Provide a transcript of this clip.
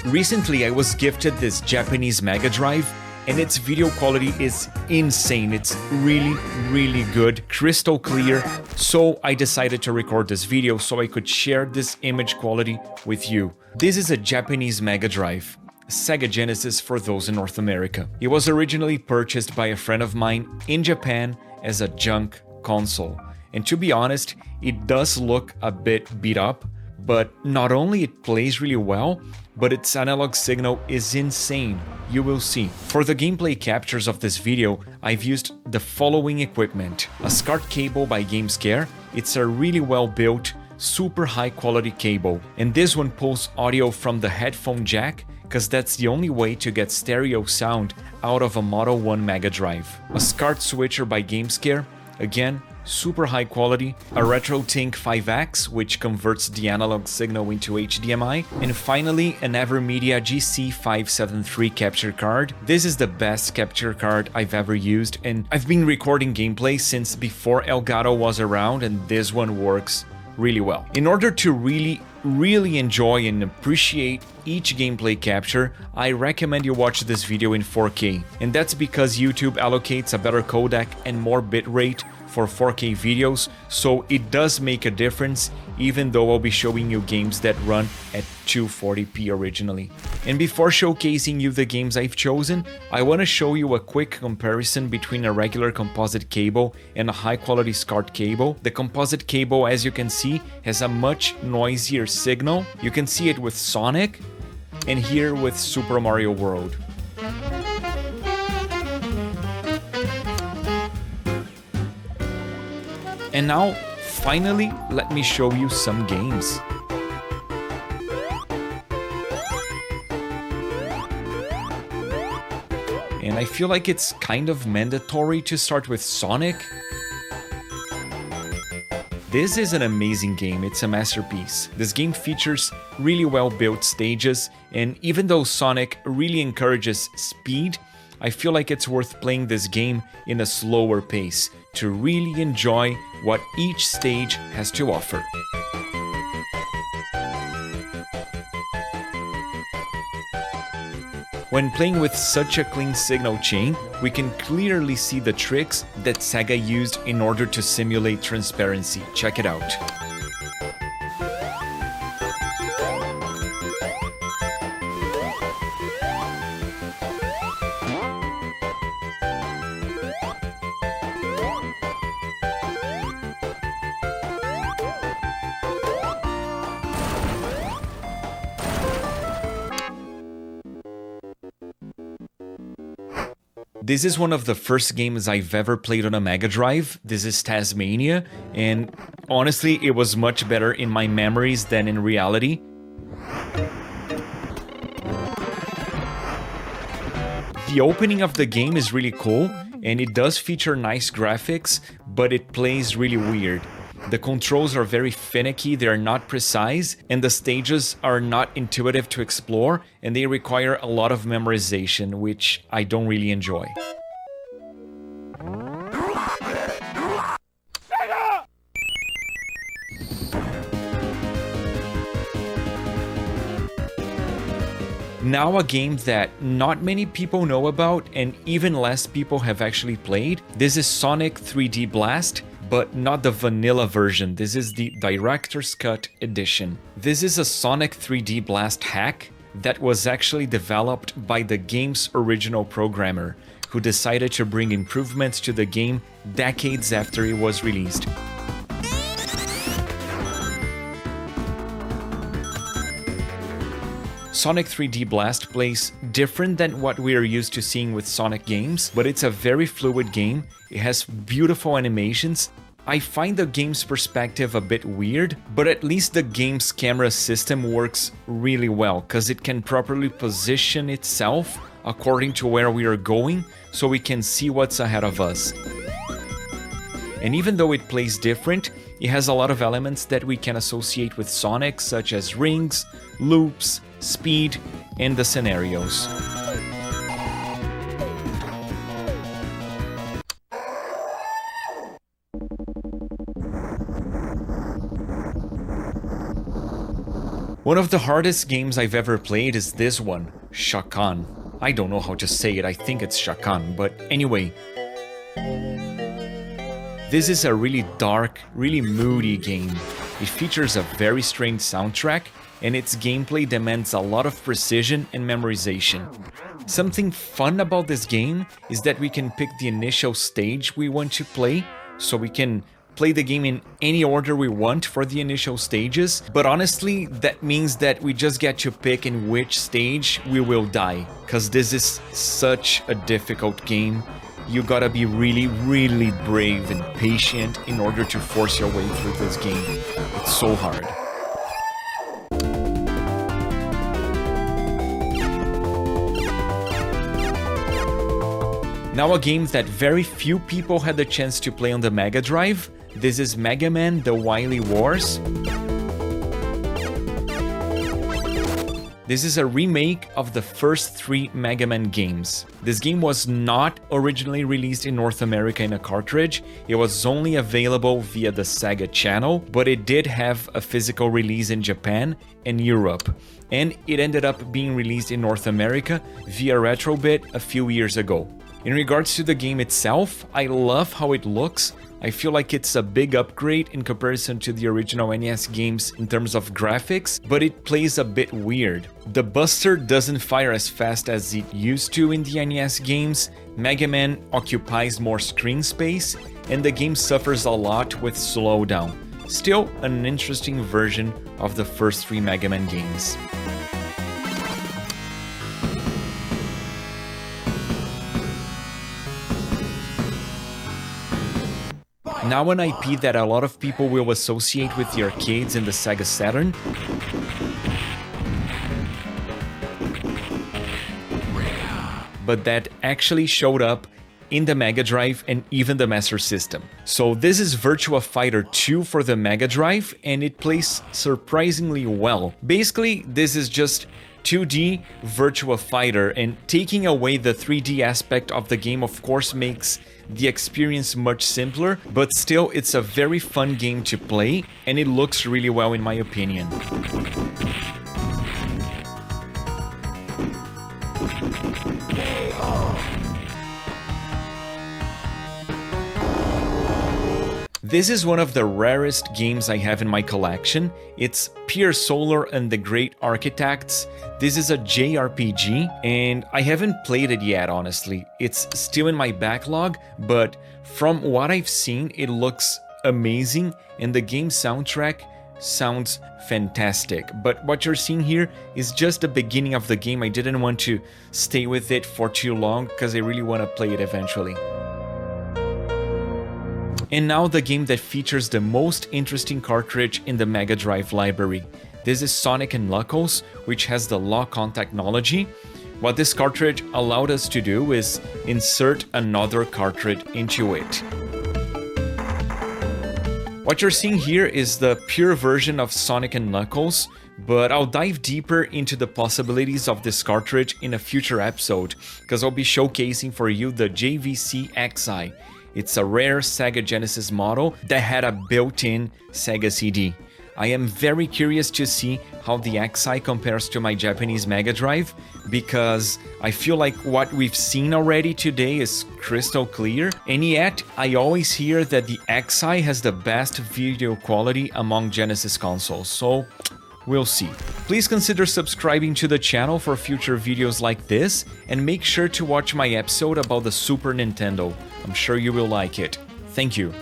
Recently, I was gifted this Japanese Mega Drive, and its video quality is insane. It's really good, crystal clear. So I decided to record this video so I could share this image quality with you. This is a Japanese Mega Drive, Sega Genesis for those in North America. It was originally purchased by a friend of mine in Japan as a junk console. And to be honest, it does look a bit beat up, but not only it plays really well, but its analog signal is insane. You will see. For the gameplay captures of this video, I've used the following equipment. A SCART cable by GameScare. It's a really well built, super high quality cable. And this one pulls audio from the headphone jack, because that's the only way to get stereo sound out of a Model 1 Mega Drive. A SCART switcher by GameScare. Again, super high quality, a RetroTink 5X, which converts the analog signal into HDMI, and finally an Evermedia GC573 capture card. This is the best capture card I've ever used, and I've been recording gameplay since before Elgato was around, and this one works really well. In order to really enjoy and appreciate each gameplay capture, I recommend you watch this video in 4K, and that's because YouTube allocates a better codec and more bitrate for 4K videos, so it does make a difference, even though I'll be showing you games that run at 240p originally. And before showcasing you the games I've chosen, I want to show you a quick comparison between a regular composite cable and a high quality SCART cable. The composite cable, as you can see, has a much noisier signal. You can see it with Sonic, and here with Super Mario World. And now, finally, let me show you some games. And I feel like it's kind of mandatory to start with Sonic. This is an amazing game, it's a masterpiece. This game features really well built stages, and even though Sonic really encourages speed, I feel like it's worth playing this game in a slower pace to really enjoy what each stage has to offer. When playing with such a clean signal chain, we can clearly see the tricks that Sega used in order to simulate transparency. Check it out. This is one of the first games I've ever played on a Mega Drive. This is Taz Mania, and honestly, it was much better in my memories than in reality. The opening of the game is really cool, and it does feature nice graphics, but it plays really weird. The controls are very finicky, they are not precise, and the stages are not intuitive to explore, and they require a lot of memorization, which I don't really enjoy. Now a game that not many people know about and even less people have actually played. This is Sonic 3D Blast, but not the vanilla version. This is the Director's Cut edition. This is a Sonic 3D Blast hack that was actually developed by the game's original programmer, who decided to bring improvements to the game decades after it was released. Sonic 3D Blast plays different than what we are used to seeing with Sonic games, but it's a very fluid game. It has beautiful animations. I find the game's perspective a bit weird, but at least the game's camera system works really well, because it can properly position itself according to where we are going, so we can see what's ahead of us. And even though it plays different, it has a lot of elements that we can associate with Sonic, such as rings, loops, speed, and the scenarios. One of the hardest games I've ever played is this one, Chakan. I don't know how to say it, I think it's Chakan, but anyway. This is a really dark, really moody game. It features a very strange soundtrack, and its gameplay demands a lot of precision and memorization. Something fun about this game is that we can pick the initial stage we want to play, so we can play the game in any order we want for the initial stages, but honestly, that means that we just get to pick in which stage we will die, cause this is such a difficult game. You gotta be really, really brave and patient in order to force your way through this game. It's so hard. Now a game that very few people had the chance to play on the Mega Drive. This is Mega Man: The Wily Wars. This is a remake of the first 3 Mega Man games. This game was not originally released in North America in a cartridge, it was only available via the Sega channel, but it did have a physical release in Japan and Europe. And it ended up being released in North America via Retrobit a few years ago. In regards to the game itself, I love how it looks. I feel like it's a big upgrade in comparison to the original NES games in terms of graphics, but it plays a bit weird. The Buster doesn't fire as fast as it used to in the NES games, Mega Man occupies more screen space, and the game suffers a lot with slowdown. Still an interesting version of the first 3 Mega Man games. Now an IP that a lot of people will associate with the arcades and the Sega Saturn. But that actually showed up in the Mega Drive and even the Master System. So this is Virtua Fighter 2 for the Mega Drive, and it plays surprisingly well. Basically, this is just 2D Virtua Fighter, and taking away the 3D aspect of the game of course makes the experience much simpler, but still it's a very fun game to play, and it looks really well in my opinion. This is one of the rarest games I have in my collection. It's Pier Solar and the Great Architects. This is a JRPG, and I haven't played it yet, honestly. It's still in my backlog, but from what I've seen, it looks amazing, and the game soundtrack sounds fantastic. But what you're seeing here is just the beginning of the game. I didn't want to stay with it for too long, because I really want to play it eventually. And now the game that features the most interesting cartridge in the Mega Drive library. This is Sonic & Knuckles, which has the lock-on technology. What this cartridge allowed us to do is insert another cartridge into it. What you're seeing here is the pure version of Sonic & Knuckles, but I'll dive deeper into the possibilities of this cartridge in a future episode, because I'll be showcasing for you the JVC X'Eye. It's a rare Sega Genesis model that had a built-in Sega CD. I am very curious to see how the X'Eye compares to my Japanese Mega Drive, because I feel like what we've seen already today is crystal clear, and yet I always hear that the X'Eye has the best video quality among Genesis consoles, so we'll see. Please consider subscribing to the channel for future videos like this, and make sure to watch my episode about the Super Nintendo. I'm sure you will like it. Thank you.